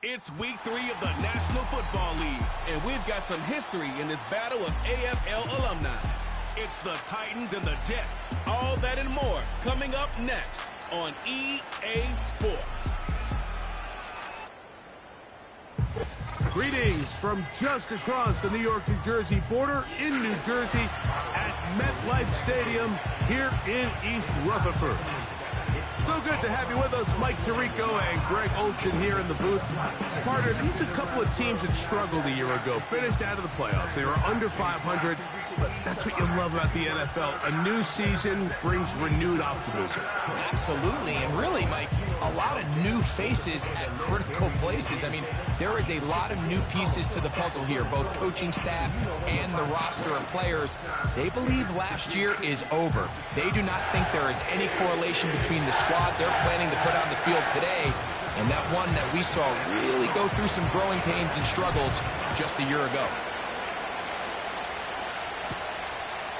It's week 3 of the National Football League, and we've got some history in this battle of AFL alumni. It's the Titans and the Jets. All that and more coming up next on EA Sports. Greetings from just across the New York-New Jersey border in New Jersey at MetLife Stadium here in East Rutherford. So good to have you with us, Mike Tirico and Greg Olson here in the booth. Carter, these are a couple of teams that struggled a year ago, finished out of the playoffs. They were under 500, but that's what you love about the NFL. A new season brings renewed optimism. Absolutely, and really, Mike, a lot of new faces at critical places. I mean, there is a lot of new pieces to the puzzle here, both coaching staff and the roster of players. They believe last year is over. They do not think there is any correlation between the squad they're planning to put on the field today and that one that we saw really go through some growing pains and struggles just a year ago.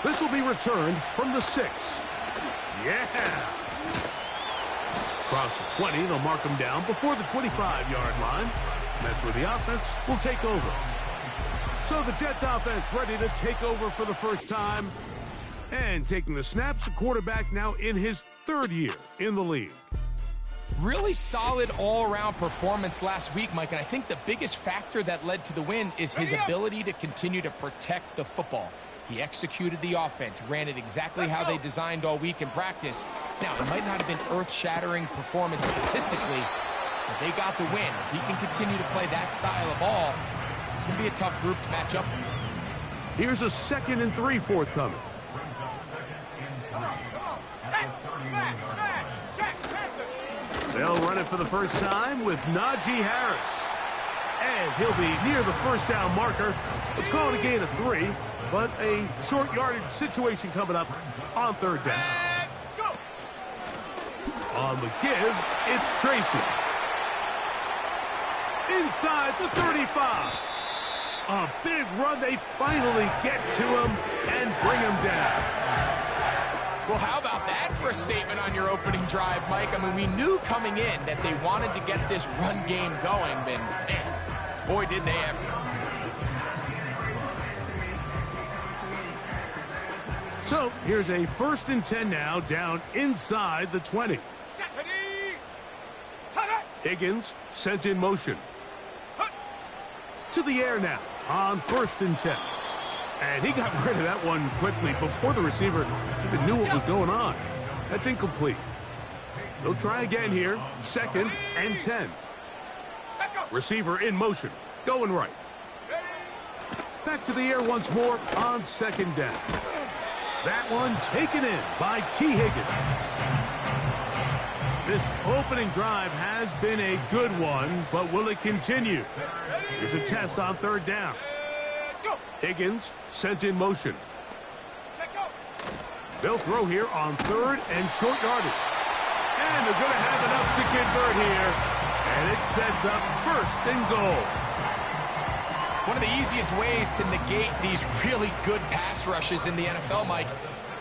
This will be returned from the 6. Yeah! Across the 20, they'll mark them down before the 25-yard line. That's where the offense will take over. So the Jets offense ready to take over for the first time. And taking the snaps, the quarterback now in his 3rd year in the league. Really solid all-around performance last week, Mike, and I think the biggest factor that led to the win is his ability to continue to protect the football. He executed the offense, ran it exactly how they designed all week in practice. Now, it might not have been earth-shattering performance statistically, but they got the win. If he can continue to play that style of ball, it's going to be a tough group to match up with. Here's a 2nd and 3 forthcoming. They'll run it for the first time with Najee Harris. And he'll be near the first down marker. Let's call it a gain of 3, but a short yardage situation coming up on 3rd down. On the give, it's Tracy. Inside the 35. A big run. They finally get to him and bring him down. Well, how about that for a statement on your opening drive, Mike? I mean, we knew coming in that they wanted to get this run game going, and man, boy, did they ever. So, here's a 1st and 10 now, down inside the 20. Higgins sent in motion. To the air now on 1st and 10. And he got rid of that one quickly before the receiver even knew what was going on. That's incomplete. They'll try again here. 2nd and 10. Receiver in motion. Going right. Back to the air once more on 2nd down. That one taken in by T. Higgins. This opening drive has been a good one, but will it continue? Here's a test on 3rd down. Higgins sent in motion. They'll throw here on 3rd and short yardage. And they're going to have enough to convert here. And it sets up 1st and goal. One of the easiest ways to negate these really good pass rushes in the NFL, Mike,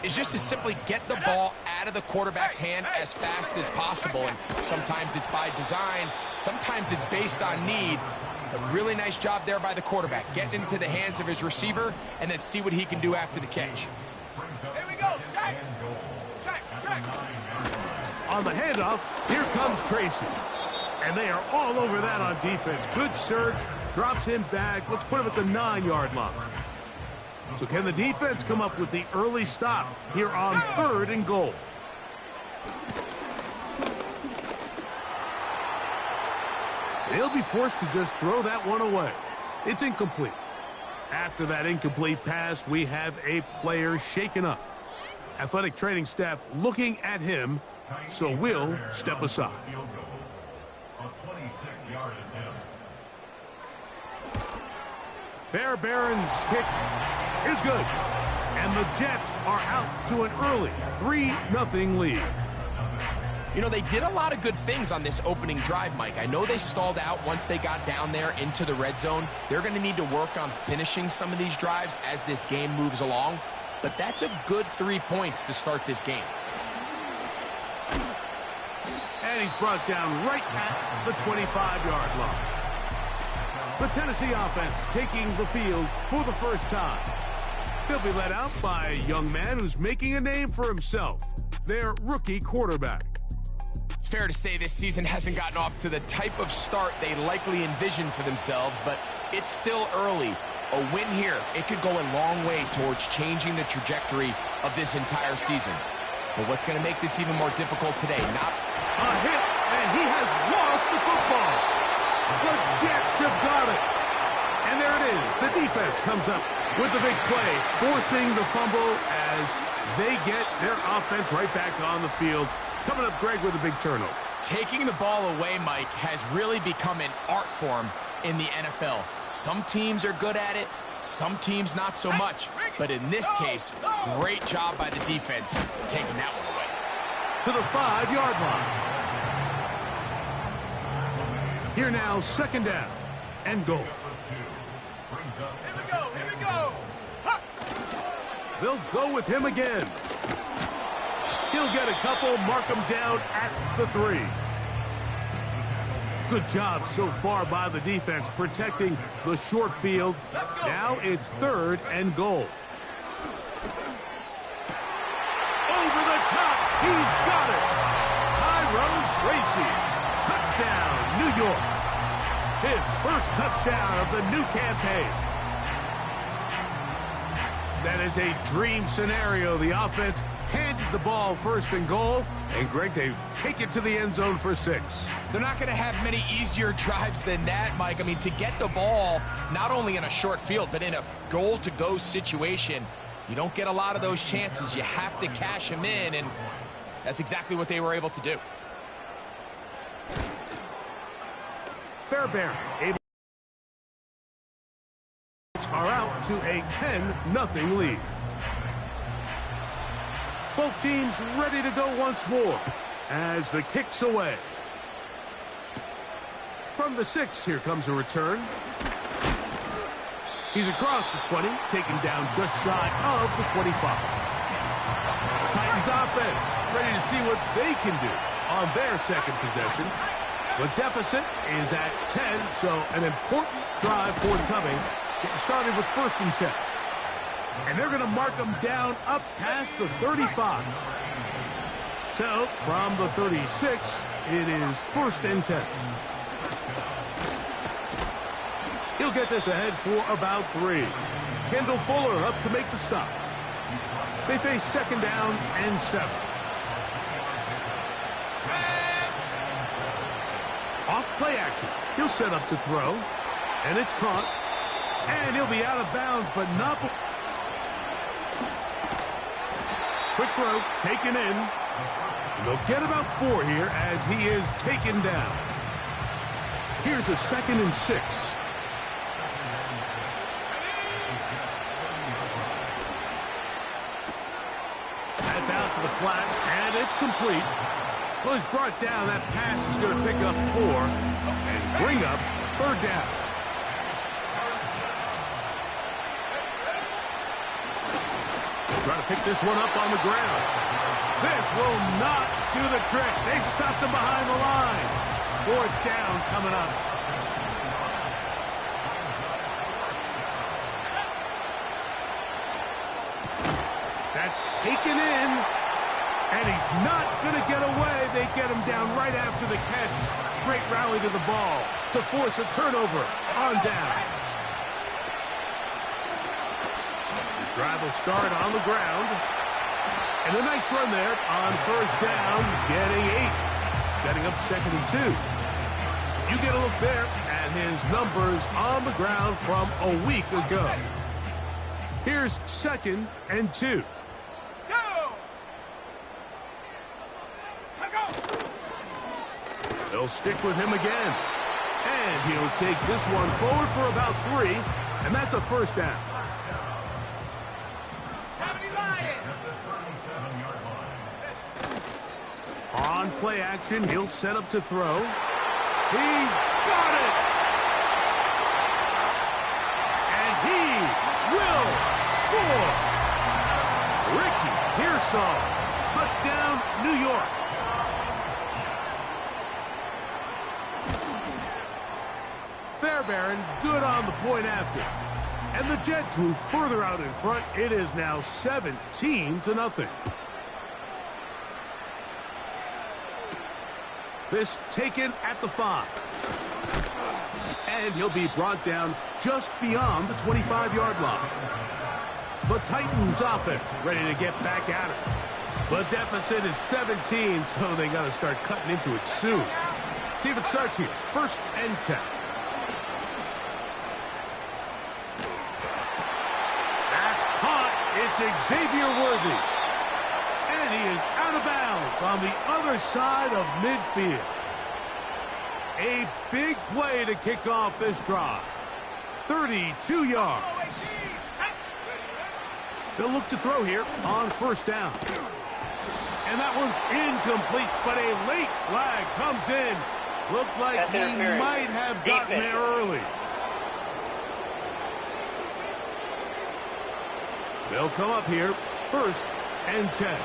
is just to simply get the ball out of the quarterback's hand as fast as possible. And sometimes it's by design, sometimes it's based on need. A really nice job there by the quarterback, getting into the hands of his receiver and then see what he can do after the catch. Here we go, check. On the handoff, here comes Tracy. And they are all over that on defense. Good surge, drops him back. Let's put him at the 9-yard line. So can the defense come up with the early stop here on 3rd and goal? They'll be forced to just throw that one away. It's incomplete. After that incomplete pass, we have a player shaken up. Athletic training staff looking at him, so we'll step aside. Fairbairn's kick is good. And the Jets are out to an early 3-0 lead. You know, they did a lot of good things on this opening drive, Mike. I know they stalled out once they got down there into the red zone. They're going to need to work on finishing some of these drives as this game moves along. But that's a good 3 points to start this game. And he's brought down right at the 25-yard line. The Tennessee offense taking the field for the first time. They'll be led out by a young man who's making a name for himself, their rookie quarterback. It's fair to say this season hasn't gotten off to the type of start they likely envisioned for themselves, but it's still early. A win here, it could go a long way towards changing the trajectory of this entire season. But what's going to make this even more difficult today? Not a hit, and he has lost the football. The Jets have got it. And there it is. The defense comes up with the big play, forcing the fumble as they get their offense right back on the field. Coming up, Greg, with a big turnover. Taking the ball away, Mike, has really become an art form in the NFL. Some teams are good at it, some teams not so much. But in this case, great job by the defense taking that one away. To the 5-yard line. Here now, second down and goal. Here we go. They'll go with him again. He'll get a couple, mark him down at the 3. Good job so far by the defense protecting the short field. Now it's third and goal. Over the top, he's got it. Tyrone Tracy, touchdown, New York. His first touchdown of the new campaign. That is a dream scenario. The offense handed the ball first and goal, and Greg, they take it to the end zone for 6. They're not going to have many easier drives than that, Mike. I mean, to get the ball not only in a short field, but in a goal-to-go situation, you don't get a lot of those chances. You have to cash them in, and that's exactly what they were able to do. Fairbairn are out to a 10-0 lead. Both teams ready to go once more as the kick's away. From the 6, here comes a return. He's across the 20, taken down just shy of the 25. Titans offense ready to see what they can do on their second possession. The deficit is at 10, so an important drive forthcoming. Getting started with first and 10. And they're going to mark them down up past the 35. So, from the 36, it is first and 10. He'll get this ahead for about 3. Kendall Fuller up to make the stop. They face second down and 7. Off play action. He'll set up to throw. And it's caught. And he'll be out of bounds, but not... Quick throw, taken in. And they'll get about 4 here as he is taken down. Here's a second and 6. That's out to the flat, and it's complete. Well, he's brought down. That pass is going to pick up 4 and bring up third down. Trying to pick this one up on the ground. This will not do the trick. They've stopped him behind the line. Fourth down coming up. That's taken in. And he's not going to get away. They get him down right after the catch. Great rally to the ball to force a turnover on downs. Drive will start on the ground. And a nice run there on first down, getting 8. Setting up second and 2. You get a look there at his numbers on the ground from a week ago. Here's second and 2. They'll stick with him again. And he'll take this one forward for about 3. And that's a first down. On play action, he'll set up to throw. He's got it! And he will score! Ricky Pearsall, touchdown, New York. Fairbairn Aaron. Good on the point after. And the Jets move further out in front. It is now 17-0. This taken at the 5. And he'll be brought down just beyond the 25-yard line. The Titans offense ready to get back at it. The deficit is 17, so they got to start cutting into it soon. See if it starts here. 1st and 10. That's caught. It's Xavier Worthy. And he is out of bounds on the other side of midfield. A big play to kick off this drive. 32 yards. They'll look to throw here on 1st down. And that one's incomplete, but a late flag comes in. Looked like he might have gotten there early. They'll come up here, 1st and 10.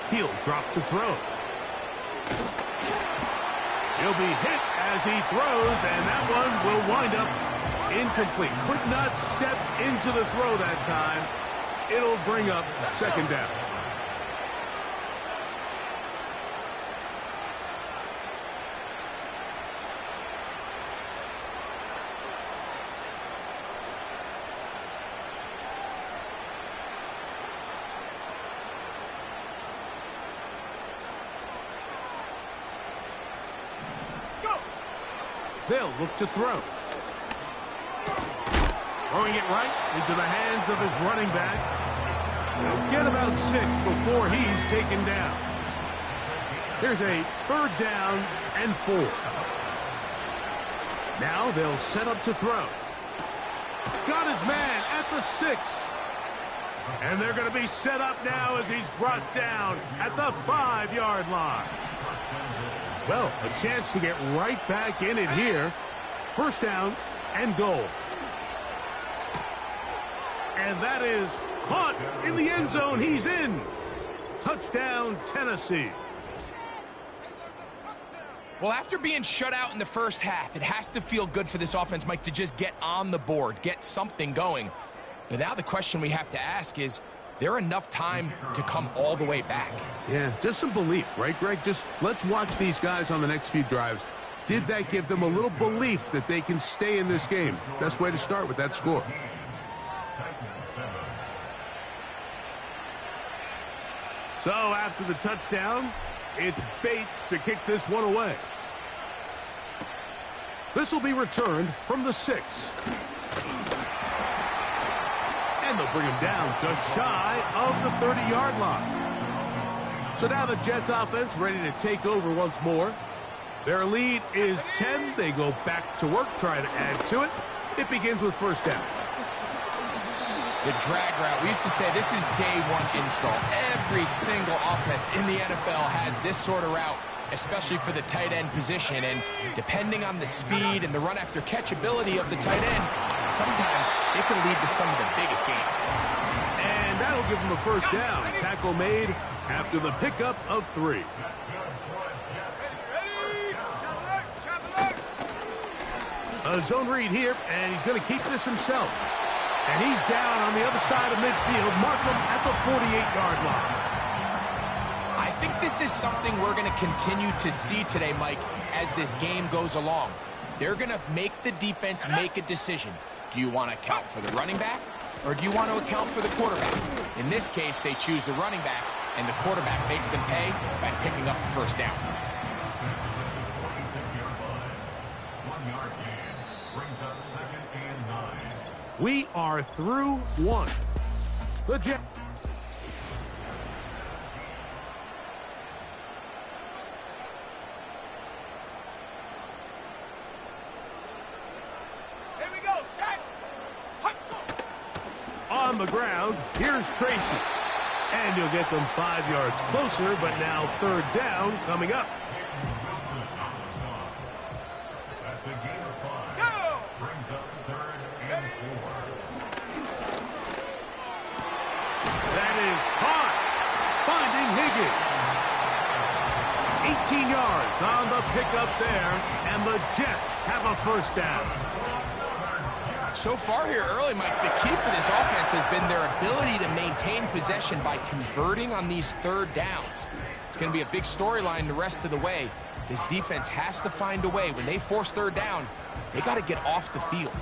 He'll drop to throw. He'll be hit as he throws, and that one will wind up incomplete. Could not step into the throw that time. It'll bring up 2nd down. They'll look to throw. Throwing it right into the hands of his running back. They'll get about 6 before he's taken down. Here's a 3rd down and 4. Now they'll set up to throw. Got his man at the 6. And they're going to be set up now as he's brought down at the 5-yard line. Well, a chance to get right back in it here. 1st down and goal. And that is caught in the end zone. He's in. Touchdown, Tennessee. Well, after being shut out in the first half, it has to feel good for this offense, Mike, to just get on the board, get something going. But now the question we have to ask is, there enough time to come all the way back? Yeah, just some belief, right, Greg? Just let's watch these guys on the next few drives. Did that give them a little belief that they can stay in this game? Best way to start with that score. So after the touchdown, it's Bates to kick this one away. This will be returned from the 6. And they'll bring him down just shy of the 30-yard line. So now the Jets offense ready to take over once more. Their lead is 10. They go back to work, try to add to it. It begins with 1st down. The drag route. We used to say this is day 1 install. Every single offense in the NFL has this sort of route, especially for the tight end position. And depending on the speed and the run after catch ability of the tight end, sometimes it can lead to some of the biggest gains. And that'll give them a 1st down. Tackle made after the pickup of 3. A zone read here, and he's going to keep this himself. And he's down on the other side of midfield. Mark him at the 48-yard line. I think this is something we're going to continue to see today, Mike, as this game goes along. They're going to make the defense make a decision. Do you want to account for the running back, or do you want to account for the quarterback? In this case, they choose the running back, and the quarterback makes them pay by picking up the 1st down. We are through 1. The Jets. Here we go, set. On the ground, here's Tracy. And you'll get them 5 yards closer, but now 3rd down coming up. That is caught. Finding Higgins. 18 yards It's on the pickup there, and the Jets have a first down. So far here early, Mike, the key for this offense has been their ability to maintain possession by converting on these third downs. It's going to be a big storyline the rest of the way. This defense has to find a way. When they force third down, they got to get off the field.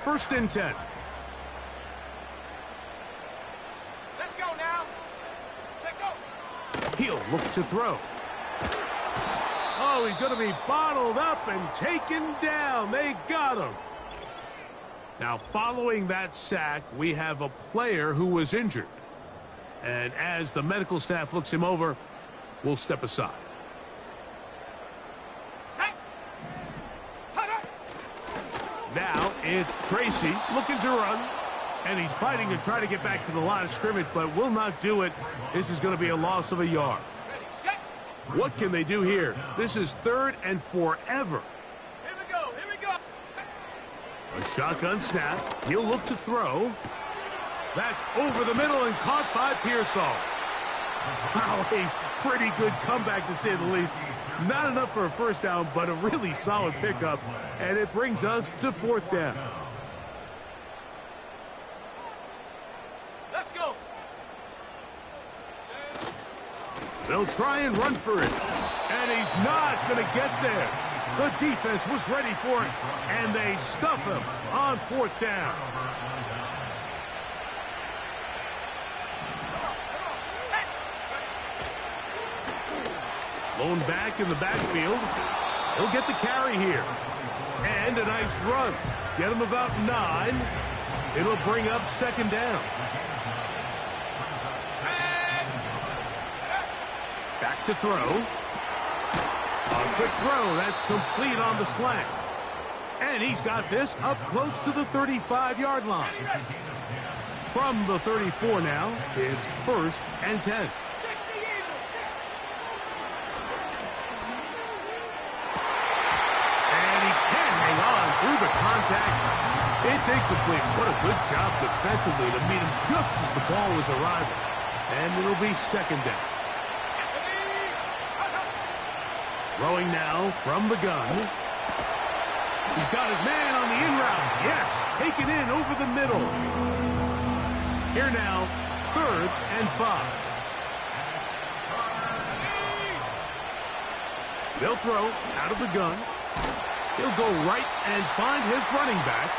First and 10. Let's go now. Check go. He'll look to throw. Oh, he's going to be bottled up and taken down. They got him. Now, following that sack, we have a player who was injured. And as the medical staff looks him over, we'll step aside. Now it's Tracy looking to run. And he's fighting to try to get back to the line of scrimmage, but will not do it. This is going to be a loss of a yard. What can they do here? This is 3rd and forever. Here we go. Here we go. A shotgun snap. He'll look to throw. That's over the middle and caught by Pearsall. Wow, a pretty good comeback to say the least. Not enough for a first down, but a really solid pickup. And it brings us to 4th down. Let's go. They'll try and run for it. And he's not going to get there. The defense was ready for it, and they stuff him on 4th down. Lone back in the backfield. He'll get the carry here. And a nice run. Get him about 9. It'll bring up 2nd down. Back to throw. A quick throw. That's complete on the slant. And he's got this up close to the 35-yard line. From the 34 now, it's 1st and 10. Through the contact, it's incomplete. What a good job defensively to meet him just as the ball was arriving. And it'll be 2nd down. Throwing now from the gun. He's got his man on the in route. Yes, taken in over the middle. Here now, 3rd and 5. They'll throw out of the gun. He'll go right and find his running back.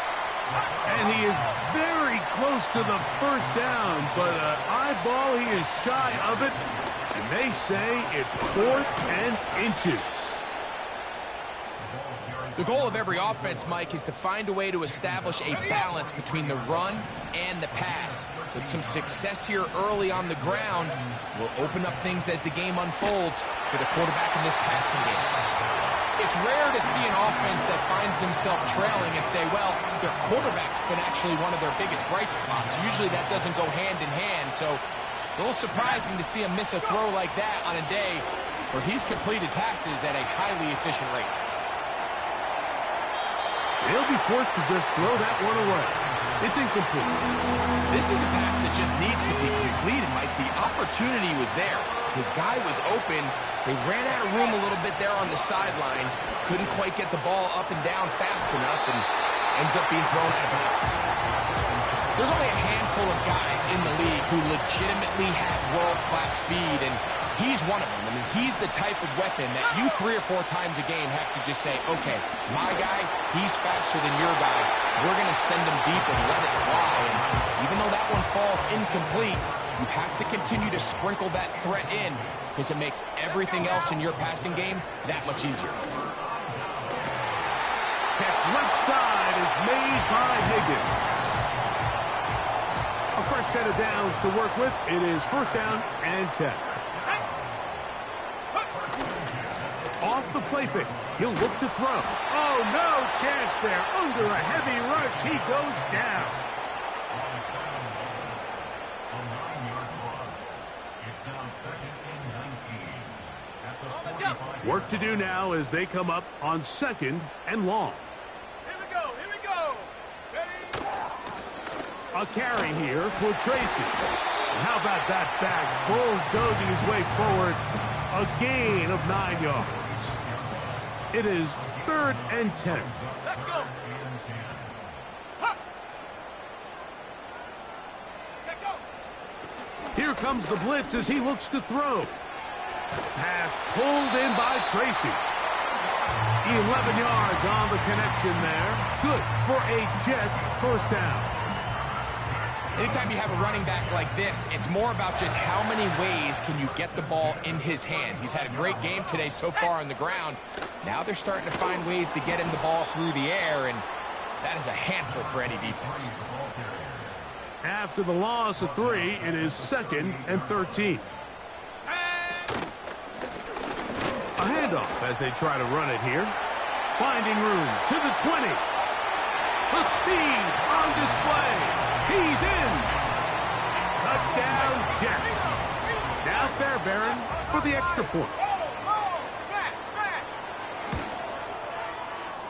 And he is very close to the first down, but an eyeball, he is shy of it. And they say it's 4th and inches. The goal of every offense, Mike, is to find a way to establish a balance between the run and the pass. With some success here early on the ground, will open up things as the game unfolds for the quarterback in this passing game. It's rare to see an offense that finds themselves trailing and say, well, their quarterback's been actually one of their biggest bright spots. Usually that doesn't go hand in hand, so it's a little surprising to see him miss a throw like that on a day where he's completed passes at a highly efficient rate. They'll be forced to just throw that one away. It's incomplete. This is a pass that just needs to be completed, Mike. The opportunity was there. His guy was open. They ran out of room a little bit there on the sideline. Couldn't quite get the ball up and down fast enough and ends up being thrown out of bounds. There's only a handful of guys in the league who legitimately have world-class speed, and he's one of them. I mean, he's the type of weapon that you 3 or 4 times a game have to just say, okay, my guy, he's faster than your guy. We're going to send him deep and let it fly. And even though that one falls incomplete, you have to continue to sprinkle that threat in because it makes everything else in your passing game that much easier. Catch left side is made by Higgins. A fresh set of downs to work with. It is 1st down and 10. Off the play fake. He'll look to throw. Oh, no chance there. Under a heavy rush, he goes down. Work to do now as they come up on 2nd and long. Here we go. Here we go. Ready? A carry here for Tracy. And how about that back bulldozing his way forward? A gain of 9 yards. It is 3rd and 10. Let's go. Huh. Check go. Here comes the blitz as he looks to throw. Pass pulled in by Tracy. 11 yards on the connection there. Good for a Jets first down. Anytime you have a running back like this, it's more about just how many ways can you get the ball in his hand. He's had a great game today so far on the ground. Now they're starting to find ways to get him the ball through the air, and that is a handful for any defense. After the loss of 3, it is 2nd and 13. A handoff as they try to run it here. Finding room to the 20. The speed on display. He's in. Touchdown, Jets. Now Fairbairn for the extra point.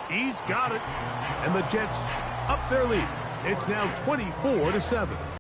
He's got it. And the Jets up their lead. It's now 24-7.